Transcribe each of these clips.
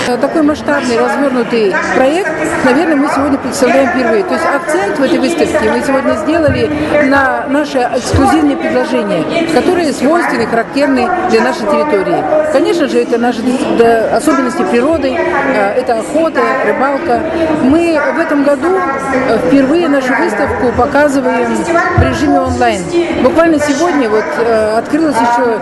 Такой масштабный, развернутый проект, наверное, мы сегодня представляем впервые. То есть акцент в этой выставке мы сегодня сделали на наши эксклюзивные предложения, которые свойственны, характерны для нашей территории. Конечно же, это наши особенности природы, это охота, рыбалка. Мы в этом году впервые нашу выставку показываем в режиме онлайн. Буквально сегодня открылась еще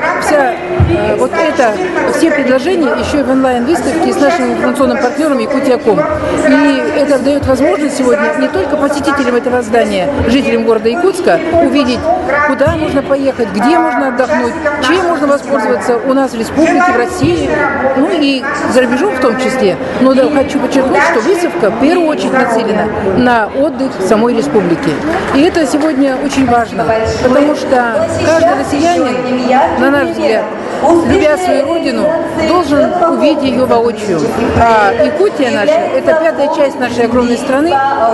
все предложения еще и в онлайн-выставке с нашим информационным партнером Якутия.ком. И это дает возможность сегодня не только посетителям этого здания, жителям города Якутска, увидеть, куда можно поехать, где можно отдохнуть, чем можно воспользоваться у нас в республике, в России, ну и за рубежом в том числе. Но хочу подчеркнуть, что выставка в первую очередь нацелена на отдых самой республики. И это сегодня очень важно, потому что каждый россиянин, на наш взгляд, любя свою родину, должен увидеть ее воочию. А Якутия наша – это пятая часть нашей огромной страны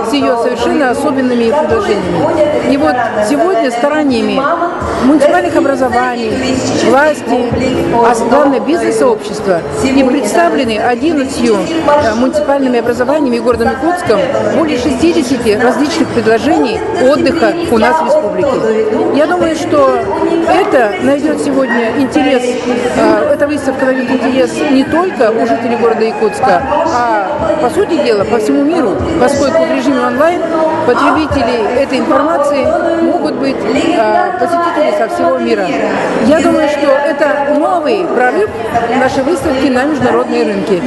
с ее совершенно особенными предложениями. И вот сегодня стараниями муниципальных образований, власти, а главное бизнес-сообщества и представлены 11 муниципальными образованиями и городом Якутском более 60 различных предложений отдыха у нас в республике. Я думаю, что это найдет сегодня интерес, эта выставка найдет интерес не только у жителей города Якутска, а, по сути дела, по всему миру, поскольку в режиме онлайн потребители этой информации могут быть посетители со всего мира. Я думаю, что это новый прорыв нашей выставки на международные рынки.